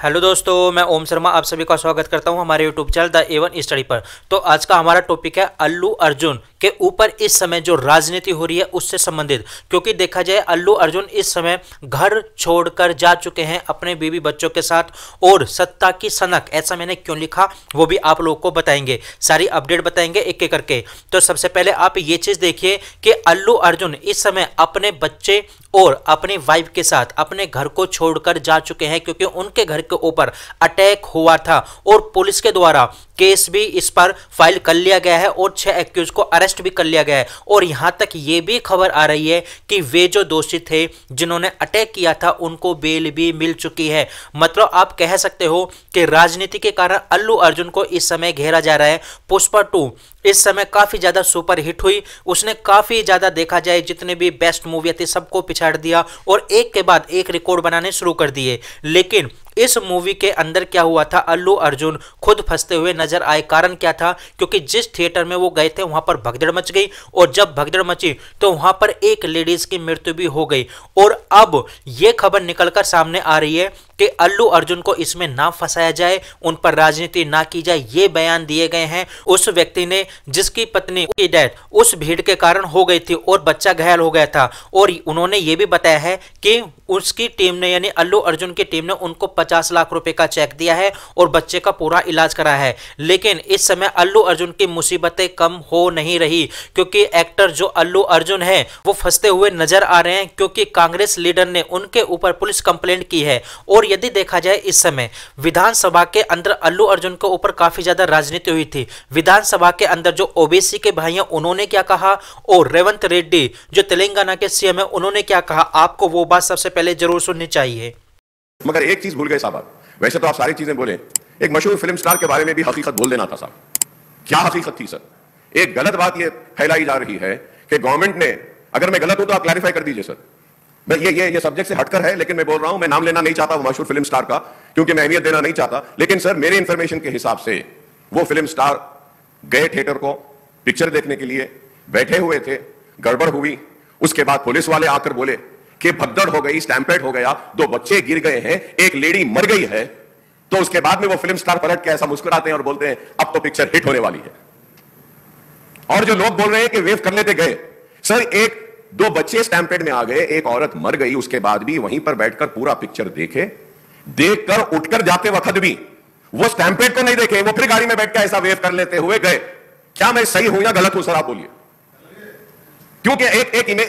Hello दोस्तों, मैं ओम शर्मा आप सभी का स्वागत करता हूं हमारे YouTube channel the A1 study पर। तो आज का हमारा टॉपिक है अल्लू अर्जुन के ऊपर इस समय जो राजनीति हो रही है उससे संबंधित। क्योंकि देखा जाए अल्लू अर्जुन इस समय घर छोड़कर जा चुके हैं अपने बीवी बच्चों के साथ, और सत्ता की सनक, ऐसा मैंने क्यों लिखा वो भी आप लोगों को बताएंगे, सारी अपडेट बताएंगे एक एक करके। तो सबसे पहले आप ये चीज देखिए कि अल्लू अर्जुन इस समय अपने बच्चे और अपनी वाइफ के साथ अपने घर को छोड़कर जा चुके हैं, क्योंकि उनके घर के ऊपर अटैक हुआ था और पुलिस के द्वारा केस भी इस पर फाइल कर लिया गया है और 6 एक्यूज को अरेस्ट भी कर लिया गया है। और यहां तक ये भी खबर आ रही है कि वे जो दोषी थे जिन्होंने अटैक किया था उनको बेल भी मिल चुकी है। मतलब आप कह सकते हो कि राजनीति के कारण अल्लू अर्जुन को इस समय घेरा जा रहा है। पुष्पा 2 इस समय काफी ज्यादा सुपर हिट हुई, उसने काफी ज्यादा देखा जाए जितने भी बेस्ट मूवी थी सबको पिछाड़ दिया और एक के बाद एक रिकॉर्ड बनाने शुरू कर दिए। लेकिन इस मूवी के अंदर क्या हुआ था, अल्लू अर्जुन खुद फंसते हुए नजर आए। कारण क्या था, क्योंकि जिस थिएटर में वो गए थे वहां पर भगदड़ मच गई, और जब भगदड़ मची तो वहां पर एक लेडीज की मृत्यु भी हो गई। और अब यह खबर निकलकर सामने आ रही है कि अल्लू अर्जुन को इसमें ना फंसाया जाए, उन पर राजनीति ना की जाए, ये बयान दिए गए हैं उस व्यक्ति ने जिसकी पत्नी की डेथ उस भीड़ के कारण हो गई थी और बच्चा घायल हो गया था। और उन्होंने ये भी बताया है कि उसकी टीम ने, यानी अल्लू अर्जुन की टीम ने उनको 50 लाख रुपए का चेक दिया है और बच्चे का पूरा इलाज करा है। लेकिन इस समय अल्लू अर्जुन की मुसीबतें कम हो नहीं रही, क्योंकि एक्टर जो अल्लू अर्जुन है वो फंसते हुए नजर आ रहे हैं, क्योंकि कांग्रेस लीडर ने उनके ऊपर पुलिस कंप्लेंट की है। और यदि देखा जाए इस समय विधानसभा के अंदर अल्लू अर्जुन के ऊपर काफी ज्यादा राजनीति हुई थी। विधानसभा के अंदर जो ओबीसी के भाई हैं उन्होंने क्या कहा, और रेवंत रेड्डी जो तेलंगाना के सीएम है उन्होंने क्या कहा, आपको वो बात सबसे पहले जरूर सुननी चाहिए। मगर एक चीज भूल गए साहब आप। वैसे तो आप सारी चीजें बोले, एक मशहूर फिल्म स्टार के बारे में भी हकीकत बोल देना था साहब। क्या हकीकत थी सर? एक गलत बात यह फैलाई जा रही है कि गवर्नमेंट ने, अगर मैं गलत हूं तो आप क्लैरिफाई कर दीजिए सर। मैं ये सब्जेक्ट से हटकर है, लेकिन मैं बोल रहा हूं, मैं नाम लेना नहीं चाहता वो मशहूर फिल्म स्टार का, क्योंकि मैं अहमियत देना नहीं चाहता। लेकिन सर मेरे इंफॉर्मेशन के हिसाब से वो फिल्म स्टार गए थिएटर को पिक्चर देखने के लिए, बैठे हुए थे, गड़बड़ हुई, उसके बाद पुलिस वाले आकर बोले कि भगदड़ हो गई, स्टैम्पेड हो गया, 2 बच्चे गिर गए हैं, एक लेडी मर गई है। तो उसके बाद में वो फिल्म स्टार पलट के ऐसा मुस्कुराते हैं और बोलते हैं अब तो पिक्चर हिट होने वाली है। और जो लोग बोल रहे हैं कि वेव कर लेते गए, सर 1-2 बच्चे स्टैम्पेड में आ गए, एक औरत मर गई, उसके बाद भी वहीं पर बैठकर पूरा पिक्चर देखे, देखकर उठकर जाते वक्त भी वो स्टैम्पेड को नहीं देखे, वो फिर गाड़ी में बैठ के ऐसा वेव कर लेते हुए गए। क्या मैं सही हूं या गलत हूं सर, आप बोलिए? क्योंकि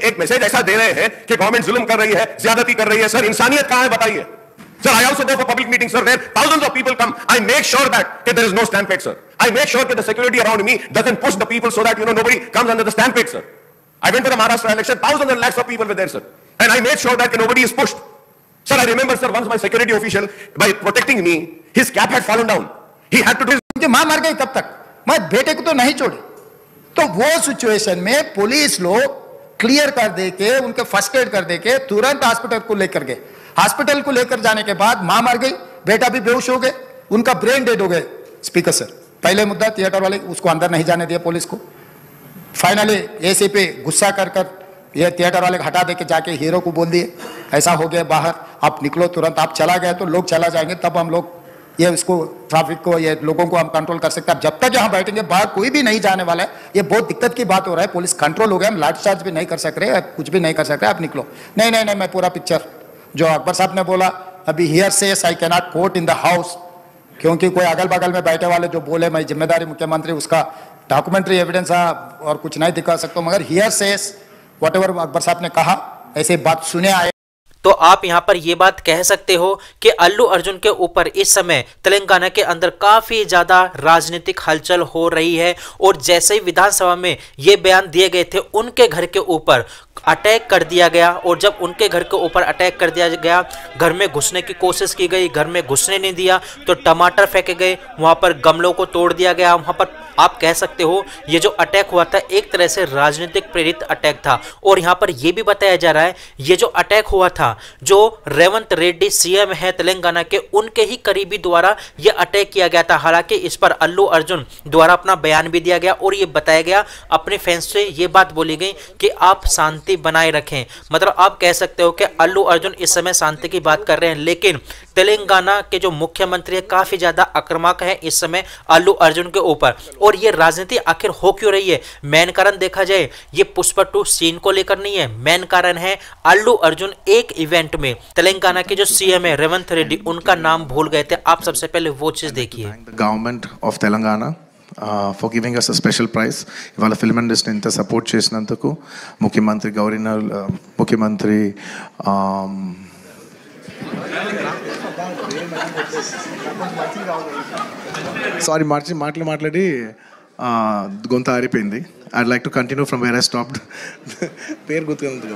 एक मैसेज ऐसा दे रहे हैं कि गवर्नमेंट जुल्म कर रही है, ज्यादती कर रही है। सर इंसानियत कहां है बताइए? Sir, I also go for public meetings, sir, where thousands of people come. I make sure that there is no stampede, sir. I make sure that the security around me doesn't push the people so that, nobody comes under the stampede, sir. I went to the Maharashtra election, thousands and lakhs of people were there, sir. And I made sure that nobody is pushed. Sir, I remember, sir, once my security official, by protecting me, his cap had fallen down. He had to do his... मां मर गई तब तक, मैं बेटे को तो नहीं छोड़ी। तो वो सिचुएशन में पुलिस लोग क्लियर कर देके, उनके फर्स्ट एड कर देके तुरंत हॉस्पिटल को लेकर गए। हॉस्पिटल को लेकर जाने के बाद मां मर गई, बेटा भी बेहोश हो गए, उनका ब्रेन डेड हो गए। स्पीकर सर, पहले मुद्दा थिएटर वाले उसको अंदर नहीं जाने दिया पुलिस को। फाइनली एसी पे गुस्सा कर ये थिएटर वाले हटा दे के जाके हीरो को बोल दिए ऐसा हो गया, बाहर आप निकलो तुरंत। आप चला गए तो लोग चला जाएंगे, तब हम लोग ये इसको ट्रैफिक को, ये लोगों को हम कंट्रोल कर सकते हैं। अब जब तक यहाँ बैठेंगे बाहर कोई भी नहीं जाने वाला है। ये बहुत दिक्कत की बात हो रहा है। पुलिस कंट्रोल हो गया, हम लाठीचार्ज भी नहीं कर सक रहे, कुछ भी नहीं कर सक रहे। आप निकलो। नहीं, मैं पूरा पिक्चर जो अकबर साहब ने बोला, अभी here says I can not quote in the house, क्योंकि कोई अगल बगल में बैठे वाले जो बोले मैं जिम्मेदारी मुख्यमंत्री, उसका डॉक्यूमेंट्री एविडेंस और कुछ नहीं दिखा सकता, मगर here says whatever Akbar साहब ने कहा, ऐसे बात सुने आए। तो आप यहां पर यह बात कह सकते हो कि अल्लू अर्जुन के ऊपर इस समय तेलंगाना के अंदर काफी ज्यादा राजनीतिक हलचल हो रही है। और जैसे ही विधानसभा में ये बयान दिए गए थे, उनके घर के ऊपर अटैक कर दिया गया। और जब उनके घर के ऊपर अटैक कर दिया गया, घर में घुसने की कोशिश की गई, घर में घुसने नहीं दिया तो टमाटर फेंके गए, वहां पर गमलों को तोड़ दिया गया। वहां पर आप कह सकते हो ये जो अटैक हुआ था एक तरह से राजनीतिक प्रेरित अटैक था। और यहां पर यह भी बताया जा रहा है ये जो अटैक हुआ था, जो रेवंत रेड्डी सीएम है तेलंगाना के, उनके ही करीबी द्वारा यह अटैक किया गया था। हालांकि इस पर अल्लू अर्जुन द्वारा अपना बयान भी दिया गया और ये बताया गया, अपने फैंस से ये बात बोली गई कि आप शांति बनाए रखें। मतलब आप कह सकते हो कि अल्लू अर्जुन इस समय शांति की बात कर रहे हैं, लेकिन तेलंगाना के जो मुख्यमंत्री है काफी ज्यादा आक्रामक है इस समय अल्लू अर्जुन के ऊपर। और ये राजनीति आखिर हो क्यों रही है? मेन कारण देखा जाए ये पुष्पा 2 सीन को लेकर नहीं है, मेन कारण है अल्लू अर्जुन एक इवेंट में तेलंगाना के जो सीएम है रेवंत रेड्डी उनका नाम भूल गए थे। आप सबसे पहले वो चीज देखिए। Government of Telangana for giving us a special prize. ఇవాళ ఫిల్మ్ ఇండస్ట్రీ ఇంత సపోర్ట్ చేసినందుకు ముఖ్యమంత్రి గవర్నర్ ముఖ్యమంత్రి సారీ మాట్లాడి గొంత ఆరిపోయింది. I'd like to continue from where I stopped. పేరు గుర్తుకుంది.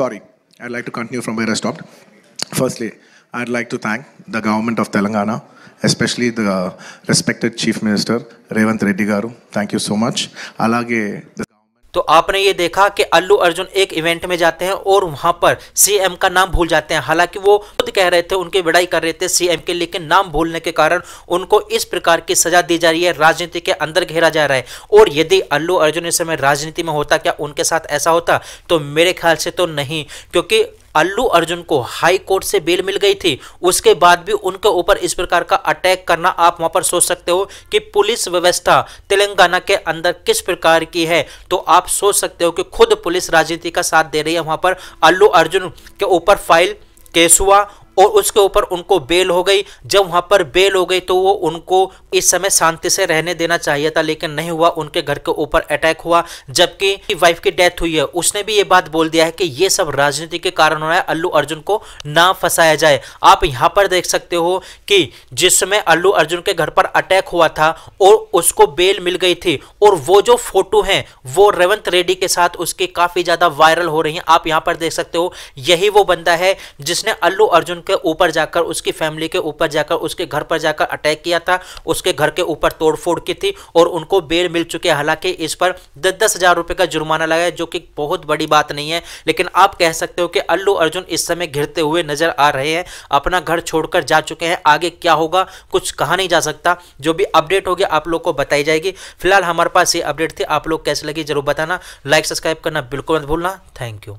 Sorry, I'd like to continue from where I stopped. Firstly, I'd like to thank the government of Telangana, especially the respected Chief Minister Revanth Reddy Garu. Thank you so much. Alage तो आपने ये देखा कि अल्लू अर्जुन एक event में जाते हैं और वहां पर सीएम का नाम भूल जाते हैं। हालांकि वो खुद कह रहे थे, उनकी बड़ाई कर रहे थे सीएम के, लेकिन नाम भूलने के कारण उनको इस प्रकार की सजा दी जा रही है, राजनीति के अंदर घेरा जा रहा है। और यदि अल्लू अर्जुन इस समय राजनीति में होता, क्या उनके साथ ऐसा होता? तो मेरे ख्याल से तो नहीं, क्योंकि अल्लू अर्जुन को हाई कोर्ट से बेल मिल गई थी, उसके बाद भी उनके ऊपर इस प्रकार का अटैक करना, आप वहां पर सोच सकते हो कि पुलिस व्यवस्था तेलंगाना के अंदर किस प्रकार की है। तो आप सोच सकते हो कि खुद पुलिस राजनीति का साथ दे रही है। वहां पर अल्लू अर्जुन के ऊपर फाइल केस हुआ और उसके ऊपर उनको बेल हो गई। जब वहां पर बेल हो गई तो वो उनको इस समय शांति से रहने देना चाहिए था, लेकिन नहीं हुआ, उनके घर के ऊपर अटैक हुआ। जबकि वाइफ की डेथ हुई है, उसने भी ये बात बोल दिया है कि ये सब राजनीति के कारण हो रहा है, अल्लू अर्जुन को ना फंसाया जाए। आप यहां पर देख सकते हो कि जिस समय अल्लू अर्जुन के घर पर अटैक हुआ था और उसको बेल मिल गई थी, और वो जो फोटो है वो रेवंत रेड्डी के साथ उसकी काफी ज्यादा वायरल हो रही है। आप यहां पर देख सकते हो, यही वो बंदा है जिसने अल्लू अर्जुन के ऊपर जाकर, उसकी फैमिली के ऊपर जाकर, उसके घर पर जाकर अटैक किया था, उसके घर के ऊपर तोड़फोड़ की थी और उनको बेल मिल चुके हैं। हालांकि इस पर 10-10 हजार रुपए का जुर्माना लगा है, जो कि बहुत बड़ी बात नहीं है, लेकिन आप कह सकते हो कि अल्लू अर्जुन इस समय घिरते हुए नजर आ रहे हैं, अपना घर छोड़कर जा चुके हैं। आगे क्या होगा कुछ कहा नहीं जा सकता, जो भी अपडेट होगी आप लोग को बताई जाएगी। फिलहाल हमारे पास ये अपडेट थी, आप लोग कैसे लगी जरूर बताना, लाइक सब्सक्राइब करना बिल्कुल मत भूलना। Thank you.